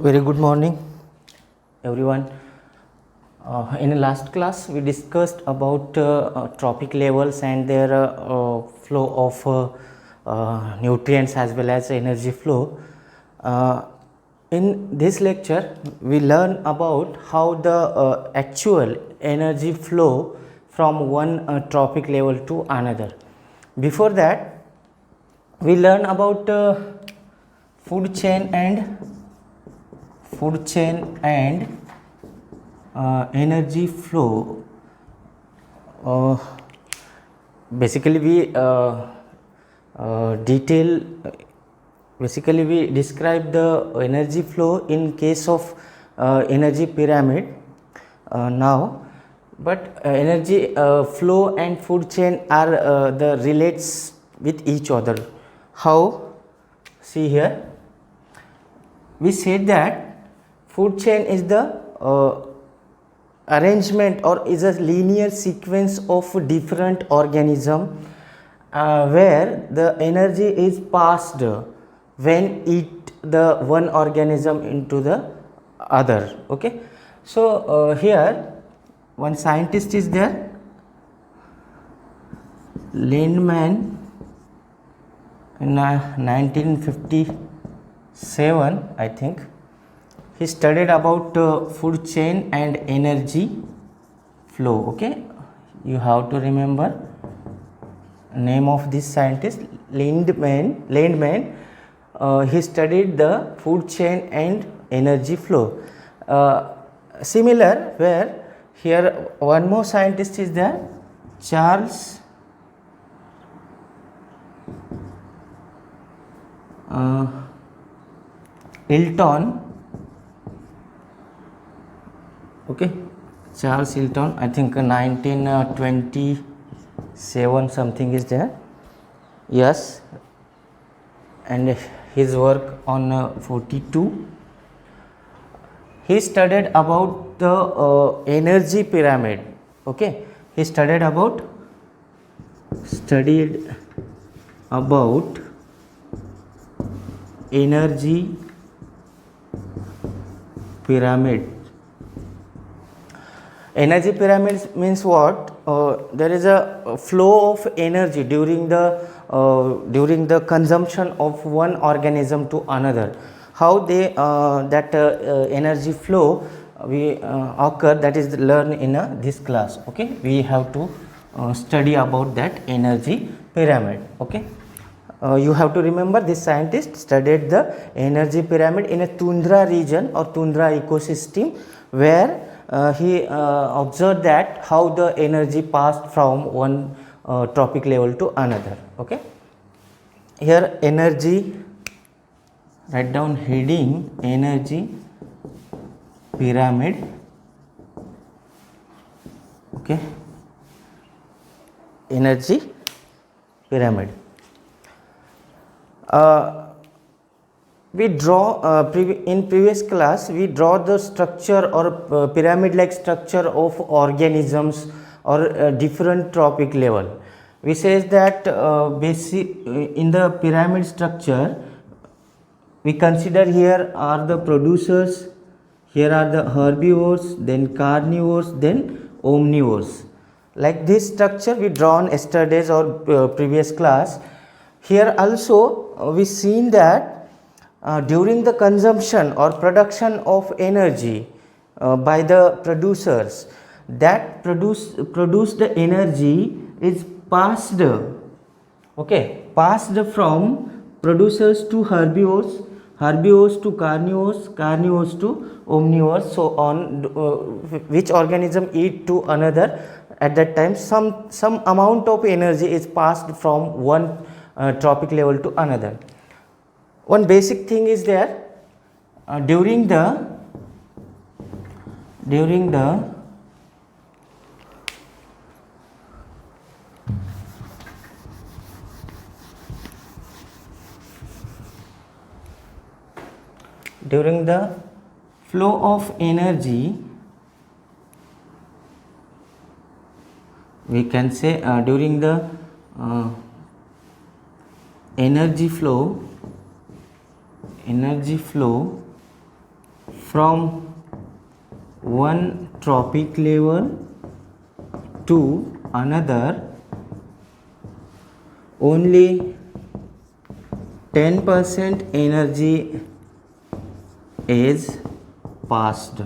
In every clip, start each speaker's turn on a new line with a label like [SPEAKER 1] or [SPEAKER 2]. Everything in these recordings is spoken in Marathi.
[SPEAKER 1] Very good morning, everyone. In the last class, we discussed about trophic levels and their flow of nutrients as well as energy flow. In this lecture, we learn about how the actual energy flow from one trophic level to another. Before that, we learn about food chain and energy flow. uh, Basically we detail basically we describe the energy flow in case of energy pyramid now, but energy flow and food chain are the relates with each other. How? See here, we said that food chain is the arrangement or is a linear sequence of different organism where the energy is passed when eat the one organism into the other. Okay, so here one scientist is there, Lindemann, in 1957 I think. He studied about food chain and energy flow. Okay, you have to remember name of this scientist, Lindemann. He studied the food chain and energy flow. Similar, where here one more scientist is there, Charles Hilton. Okay, Charles Hilton, I think 1927 something is there. Yes, and his work on 42. He studied about the energy pyramid. Okay, he studied about energy pyramid. Energy pyramid means what? There is a flow of energy during the consumption of one organism to another. How they that energy flow we occur, that is learned in this class. Okay, we have to study about that energy pyramid. Okay, you have to remember this scientist studied the energy pyramid in a tundra region or tundra ecosystem, where he observed that how the energy passed from one trophic level to another. Okay, here energy, write down heading energy pyramid. Okay, energy pyramid. We draw in previous class we draw the structure or pyramid like structure of organisms or different trophic level. We says that in the pyramid structure we consider here are the producers, here are the herbivores, then carnivores, then omnivores. Like this structure we drawn yesterday's or previous class. Here also we seen that during the consumption or production of energy by the producers, that produced energy is passed, okay, passed from producers to herbivores, herbivores to carnivores, carnivores to omnivores, so on. Which organism eat to another, at that time some amount of energy is passed from one trophic level to another. One basic thing is there, during the flow of energy, we can say during the energy flow from one tropic level to another, only 10% energy is passed,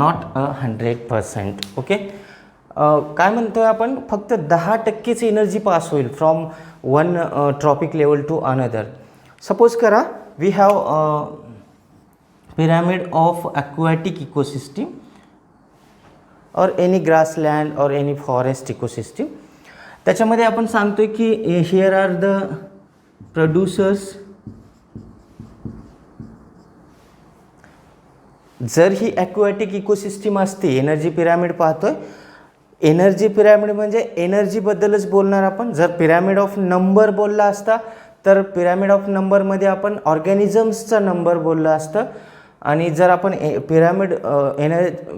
[SPEAKER 1] not 100%. Okay, काय म्हणतोय आपण, फक्त 10%च एनर्जी पास होईल from one trophic level to another. Suppose करा we have pyramid of aquatic ecosystem or any grassland or any forest ecosystem. त्याच्यामध्ये आपण सांगतोय की here are the producers. जर ही aquatic ecosystem असते, एनर्जी पिरामिड पाहतोय, एनर्जी पिरामिड म्हणजे एनर्जी बद्दलच बोलणार आपण. जर पिरामिड ऑफ नंबर बोलला असता तर पिरामिड ऑफ नंबरमध्ये आपण ऑर्गॅनिझम्सचा नंबर बोललं असतं. आणि जर आपण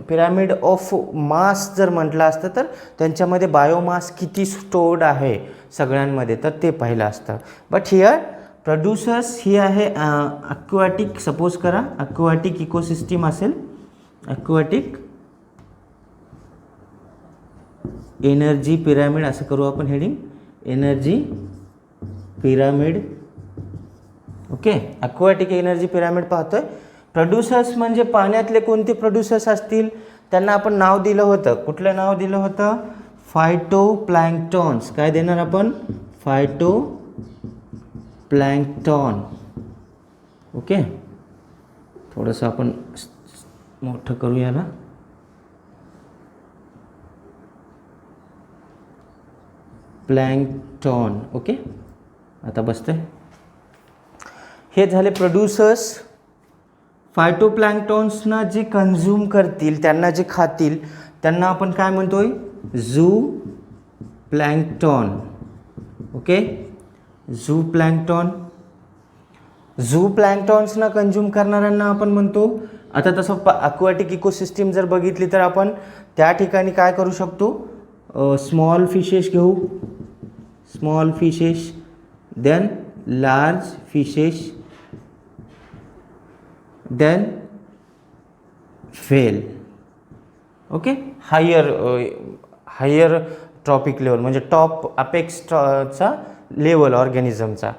[SPEAKER 1] पिरामिड ऑफ मास जर म्हटलं असतं तर त्यांच्यामध्ये बायोमास किती स्टोर्ड आहे सगळ्यांमध्ये, तर ते पाहिलं असतं. बट हिअर प्रोड्युसर्स ही आहे अक्वाटिक, सपोज करा अक्वाटिक इकोसिस्टीम असेल, अक्वाटिक एनर्जी पिरामिड असं करू आपण heading, energy pyramid. Okay, aquatic energy pyramid पाहतोय. प्रोड्युसर्स म्हणजे पाण्यातले कोणते प्रोड्युसर्स असतील त्यांना आपण नाव दिलं होतं. कुठलं नाव दिलं होतं? फायटोप्लॅन्क्टॉन्स. काय देणार आपण? फायटोप्लॅन्क्टॉन. ओके, थोडंसं आपण मोठं करू याला. प्लॅन्क्टॉन. ओके, आता बसतंय. हे झाले प्रोड्युसर्स. फायटोप्लॅन्क्टॉन्सना जे कन्झ्युम करतील, त्यांना जे खातील, त्यांना आपण काय म्हणतोय? Zooplankton. Okay, zooplankton. झू प्लॅन्क्टॉन्सना कन्झ्युम करणाऱ्यांना आपण म्हणतो. आता तसं अक्वाटिक इकोसिस्टीम जर बघितली तर आपण त्या ठिकाणी काय करू शकतो? स्मॉल फिशेस घेऊ, small fishes, then large fishes, then whale. Okay, higher trophic level म्हणजे टॉप अपेक्सचा लेवल ऑर्गॅनिझमचा.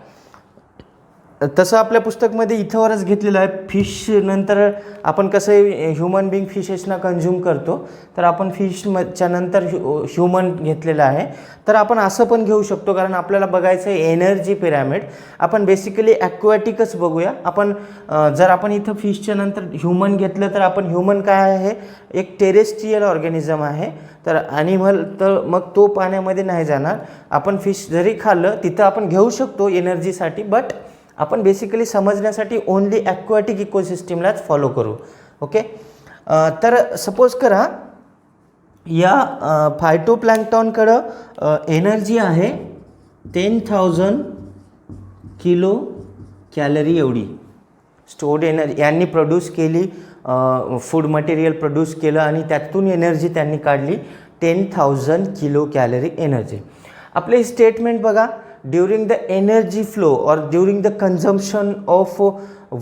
[SPEAKER 1] तसं आपल्या पुस्तकमध्ये इथंवरच घेतलेलं आहे. फिश नंतर आपण कसं ह्युमन बिंग फिशेसना कन्झ्युम करतो, तर आपण फिशच्या नंतर ह्युमन घेतलेलं आहे. तर आपण असं पण घेऊ शकतो, कारण आपल्याला बघायचं आहे एनर्जी पिरॅमिड. आपण बेसिकली ॲक्वॅटिकच बघूया. आपण जर आपण इथं फिशच्या नंतर ह्युमन घेतलं तर आपण ह्युमन काय आहे? एक टेरेस्ट्रियल ऑर्गॅनिझम आहे. तर ॲनिमल तर मग तो पाण्यामध्ये नाही जाणार. आपण फिश जरी खाल्लं तिथं आपण घेऊ शकतो एनर्जीसाठी, बट आपण बेसिकली समजण्यासाठी ओनली ॲक्वॅटिक इकोसिस्टीमलाच फॉलो करू. ओके, तर सपोज करा या फायटोप्लॅन्क्टॉनकडं एनर्जी आहे 10,000 किलो कॅलरी एवढी स्टोर्ड एनर्जी यांनी प्रोड्यूस केली. फूड मटेरियल प्रोड्यूस केलं आणि त्यातून एनर्जी त्यांनी काढली 10,000 किलो कॅलरी एनर्जी. आपले स्टेटमेंट बघा, ड्युरिंग द एनर्जी फ्लो और during the consumption of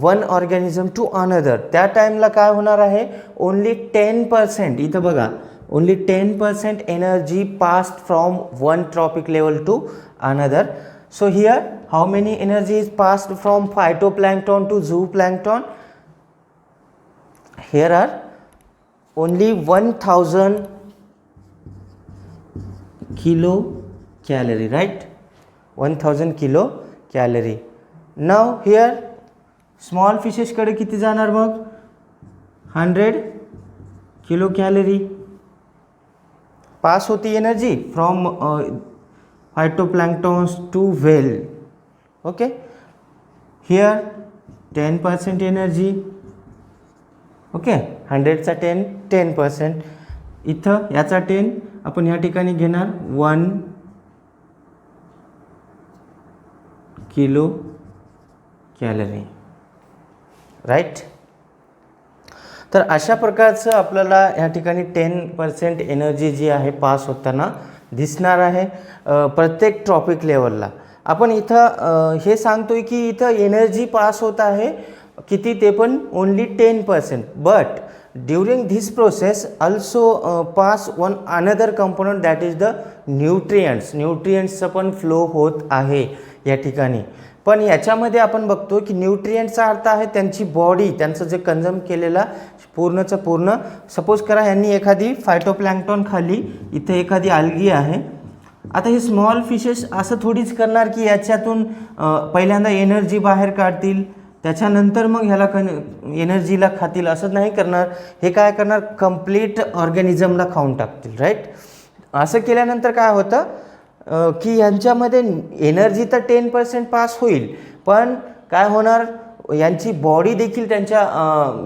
[SPEAKER 1] one organism to another, त्या टाईमला काय होणार आहे? ओनली 10%. इथं बघा, only 10% energy passed from one trophic level to another. So here how many energy is passed from phytoplankton to zooplankton? Here are only 1,000 kilo calorie, right? 1,000 kilo calorie. Now here small फिशेसकडे किती जाणार मग? 100 किलो कॅलरी पास होती energy from phytoplanktons to whale. Okay, here 10% energy. Okay, 100चा 10%. इथं याचा 10 आपण या ठिकाणी घेणार 1 किलो कॅलरी, राईट? तर अशा प्रकारचं आपल्याला या ठिकाणी 10% एनर्जी जी आहे पास होताना दिसणार आहे प्रत्येक ट्रॉपिक लेवलला. आपण इथं हे सांगतोय की इथं एनर्जी पास होत आहे किती ते पण only 10%. But during this process also pass one another component that is the न्यूट्रियंट्सचं पण फ्लो होत आहे या ठिकाणी. पण याच्यामध्ये आपण बघतो की न्यूट्रियंटचा अर्थ आहे त्यांची बॉडी, त्यांचं जे कंझ्युम केलेला पूर्णचं पूर्ण. सपोज करा यांनी एखादी फायटोप्लॅन्क्टॉन खाल्ली, इथे एखादी आल्गी आहे. आता हे स्मॉल फिशेस असं थोडीच करणार की याच्यातून पहिल्यांदा एनर्जी बाहेर काढतील, त्याच्यानंतर मग ह्याला एनर्जीला खातील, असं नाही करणार. हे काय करणार, कंप्लीट ऑर्गॅनिझमला खाऊन टाकतील, राईट. असं केल्यानंतर काय होतं की यांच्यामध्ये एनर्जी तर 10% पास होईल, पण काय होणार, यांची बॉडी देखील त्यांच्या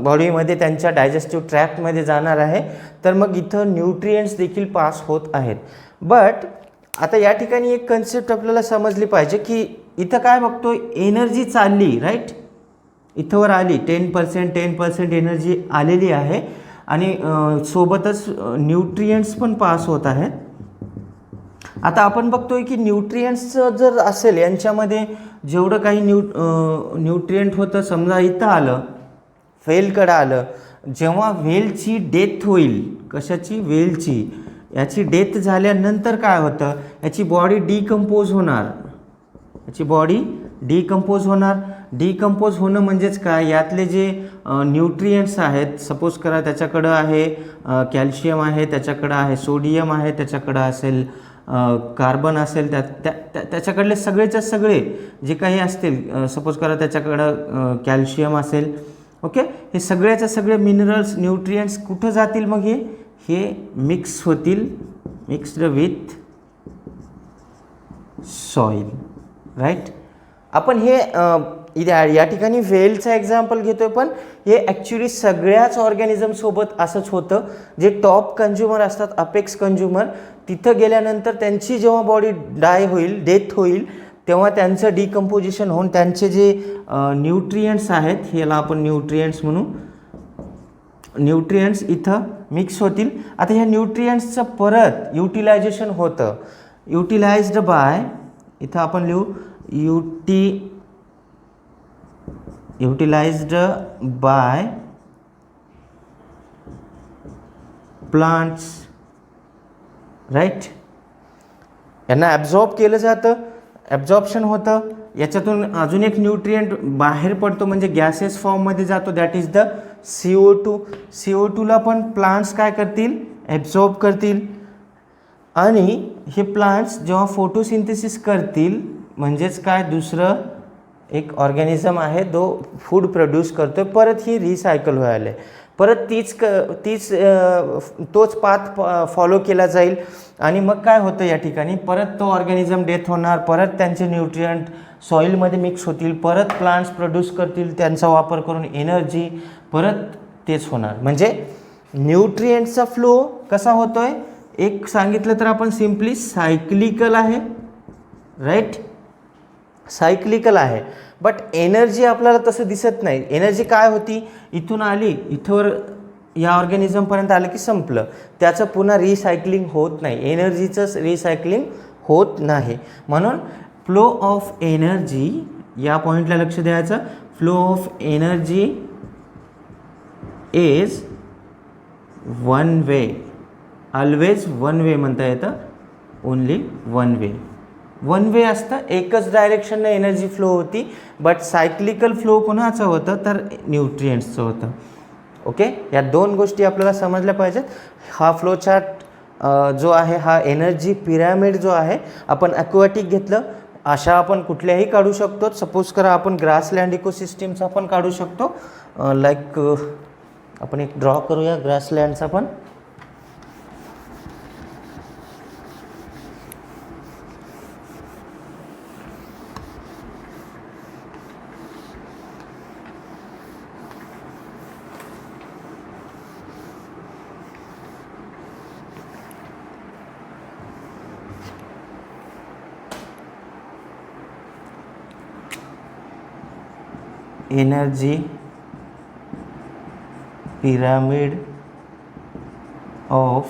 [SPEAKER 1] बॉडीमध्ये त्यांच्या डायजेस्टिव्ह ट्रॅक्टमध्ये जाणार आहे. तर मग इथं न्यूट्रियंट्स देखील पास होत आहेत. बट आता या ठिकाणी एक कन्सेप्ट आपल्याला समजली पाहिजे की इथं काय बघतो, एनर्जी चालली, राईट. इथंवर आली 10% एनर्जी आलेली आहे आणि सोबतच न्यूट्रियंट्स पण पास होत आहेत. आता आपण बघतोय की न्यूट्रियंट्सचं जर असेल यांच्यामध्ये जेवढं काही न्यूट्रियंट होतं, समजा इथं आलं, व्हेलकडं आलं, जेव्हा व्हेलची डेथ होईल, कशाची, व्हेलची, याची डेथ झाल्यानंतर काय होतं, याची बॉडी डिकम्पोज होणार. याची बॉडी डिकम्पोज होणार. डिकम्पोज होणं म्हणजेच काय, यातले जे न्यूट्रियंट्स आहेत, सपोज करा त्याच्याकडं आहे कॅल्शियम आहे, त्याच्याकडं आहे सोडियम आहे, त्याच्याकडं असेल कार्बन असेल, त्याच्याकडले सगळेच्या सगळे जे काही असतील, सपोज करा त्याच्याकडं कॅल्शियम असेल, ओके, हे सगळ्याच्या सगळे मिनरल्स, न्यूट्रियंट्स कुठं जातील, मग हे मिक्स होतील, मिक्स्ड विथ सॉईल, राईट. आपण हे या ठिकाणी व्हेलचं एक्झाम्पल घेतोय, पण हे ॲक्च्युली सगळ्याच ऑर्गॅनिझमसोबत असंच होतं. जे टॉप कंझ्युमर असतात, अपेक्स कंझ्युमर, तिथं गेल्यानंतर त्यांची जेव्हा बॉडी डाय होईल, डेथ होईल, तेव्हा त्यांचं डिकम्पोजिशन होऊन त्यांचे जे न्यूट्रियंट्स आहेत, ह्याला आपण न्यूट्रियंट्स म्हणू, न्यूट्रियंट्स इथं मिक्स होतील. आता ह्या न्यूट्रियंट्सचं परत युटिलायझेशन होतं. युटिलाइज्ड बाय, इथं आपण लिहू युटिलाइज्ड बाय प्लांट्स, राईट. यांना ॲब्झॉर्ब केलं जातं, ॲब्झॉर्प्शन होतं, याच्यातून अजून एक न्यूट्रियंट बाहेर पडतो, म्हणजे गॅसेस फॉर्ममध्ये जातो, दॅट इज द CO2. CO2ला पण प्लांट्स काय करतील, ॲब्झॉर्ब करतील. आणि हे प्लांट्स जेव्हा फोटोसिंथेसिस करतील, म्हणजेच काय, दुसरं एक ऑर्गॅनिझम आहे जो फूड प्रोड्यूस करतो, परत ही रिसायकल व्हायला, परत तोच पाथ फॉलो केला जाईल. आणि मग काय होतं या ठिकाणी, परत तो ऑर्गॅनिझम डेथ होणार, परत त्यांचे न्यूट्रियंट सॉईलमध्ये मिक्स होतील, परत प्लांट्स प्रोड्यूस करतील, त्यांचा वापर करून एनर्जी, परत तेच होणार. म्हणजे न्यूट्रियंटचा फ्लो कसा होतोय, एक सांगितलं तर आपण सिम्पली सायक्लिकल आहे, राईट. सायक्लिकल आहे. बट एनर्जी आपल्याला तसं दिसत नाही. एनर्जी काय होती, इथून आली, इथवर या ऑर्गॅनिझमपर्यंत आलं की संपलं, त्याचं पुन्हा रिसायकलिंग होत नाही, एनर्जीचंच रिसायकलिंग होत नाही. म्हणून फ्लो ऑफ एनर्जी, या पॉईंटला लक्ष द्यायचं, flow of energy is one way, always one way म्हणता येतं, only one way. One way असतं, एकच डायरेक्शननं एनर्जी फ्लो होती. बट सायक्लिकल फ्लो कोणाचं होतं, तर न्यूट्रियंट्सचं होतं. ओके, या दोन गोष्टी आपल्याला समजल्या पाहिजेत. हा फ्लो चार्ट जो आहे, हा एनर्जी पिरॅमिड जो आहे, आपण ॲक्वाटिक घेतलं, अशा आपण कुठल्याही काढू शकतो. सपोज करा आपण ग्रासलँड इकोसिस्टीमचा पण काढू शकतो. लाईक आपण एक ड्रॉ करूया ग्रासलँडचा पण. Energy pyramid of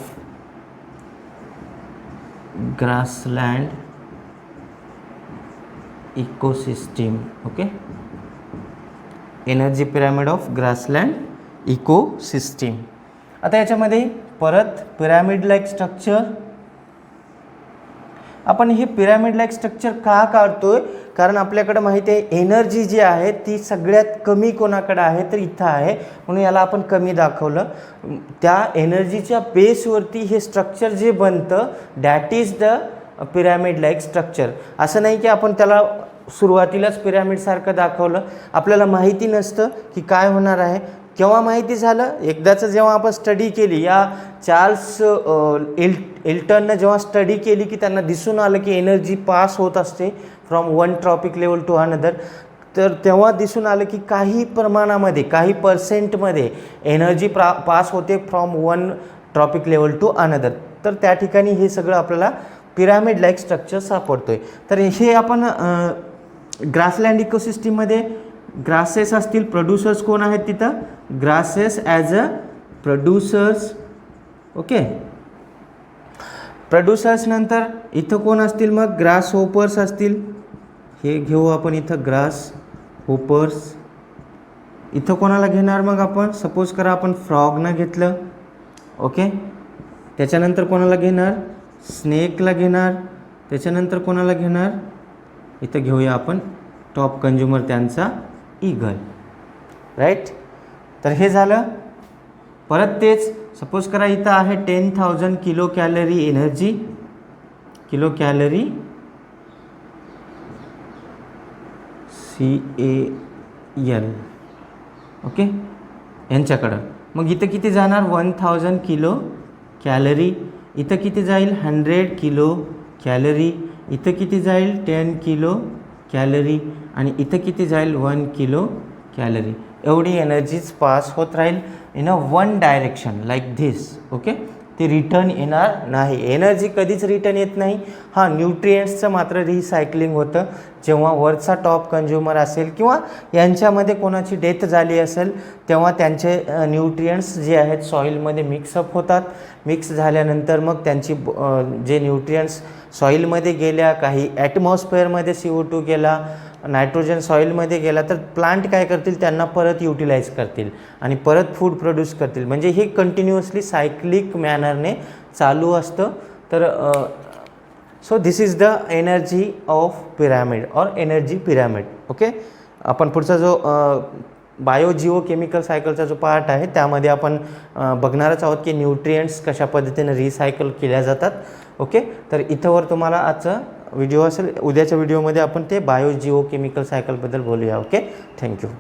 [SPEAKER 1] grassland ecosystem. Okay, energy pyramid of grassland ecosystem. आता याच्यामध्ये परत पिरॅमिड लाईक स्ट्रक्चर. आपण हे पिरॅमिड लाईक स्ट्रक्चर का काढतोय? कारण आपल्याकडे माहिती आहे एनर्जी जी आहे ती सगळ्यात कमी कोणाकडे आहे तर इथं आहे, म्हणून याला आपण कमी दाखवलं. त्या एनर्जीच्या बेसवरती हे स्ट्रक्चर जे बनतं that is the pyramid like structure. असं नाही की आपण त्याला सुरुवातीलाच पिरॅमिडसारखं दाखवलं, आपल्याला माहिती नसतं की काय होणार आहे. केव्हा माहिती झालं? एकदाचं जेव्हा आपण स्टडी केली, या चार्ल्स एल्टननं जेव्हा स्टडी केली की त्यांना दिसून आलं की एनर्जी पास होत असते from one trophic level to another, तर तेव्हा दिसून आलं की काही प्रमाणामध्ये काही पर्सेंटमध्ये एनर्जी पास होते from one trophic level to another. तर त्या ठिकाणी हे सगळं आपल्याला पिरॅमिड लाईक स्ट्रक्चर सापडतोय. तर हे आपण ग्रासलँड इकोसिस्टीममध्ये ग्रासेस असतील, प्रोड्युसर्स कोण आहेत तिथं? Grasses as a producers. Okay, producers नंतर इथं कोण असतील? मग ग्रास होपर्स असतील. हे घेऊ आपण इथं ग्रास होपर्स. इथं कोणाला घेणार मग आपण? सपोज करा आपण फ्रॉगनं घेतलं. ओके, त्याच्यानंतर कोणाला घेणार? स्नेकला घेणार. त्याच्यानंतर कोणाला घेणार? इथं घेऊया आपण टॉप कंझ्युमर त्यांचा ईगल. राईट, तर हे झालं. परत तेच सपोज करा इथं आहे 10,000 kilo calorie energy, kilo calorie CAL. Okay, यांच्याकडं. मग इथं किती जाणार? 1000 किलो कॅलरी. इथं किती जाईल? 100 किलो कॅलरी. इथं किती जाईल? 10 किलो कॅलरी. आणि इथं किती जाईल? 1 किलो कॅलरी. एवढी एनर्जीज पास होत राहील in a one direction like this. Okay, ती रिटर्न येणार नाही. एनर्जी कधीच रिटर्न येत नाही. हां, न्यूट्रिएंट्सचं मात्र रिसायकलिंग होतं. जेव्हा वरचा टॉप कंझ्युमर असेल किंवा यांच्यामध्ये कोणाची डेथ झाली असेल तेव्हा त्यांचे न्यूट्रिएंट्स जे आहेत सॉईलमध्ये मिक्सअप होतात. मिक्स झाल्यानंतर मग त्यांची जे न्यूट्रिएंट्स सॉईलमध्ये गेल्या, काही ॲटमॉस्फिअरमध्ये CO2 गेला, नायट्रोजन सॉईलमध्ये गेला, तर प्लांट काय करतील? त्यांना परत युटिलाइज करतील आणि परत फूड प्रोड्यूस करतील. म्हणजे हे कंटिन्युअसली सायक्लिक मॅनरने चालू असतं. तर so this is the energy of pyramid or energy pyramid. Okay, आपण पुढचा जो बायो केमिकल सायकलचा जो पार्ट आहे त्यामध्ये आपण बघणारच आहोत की न्यूट्रिएंट्स कशा पद्धतीने रिसायकल केल्या जातात. ओके, तर इथंवर तुम्हाला आजचा व्हिडिओ असेल. उद्याच्या व्हिडिओमध्ये आपण ते बायो केमिकल सायकलबद्दल बोलूया. Okay, thank you.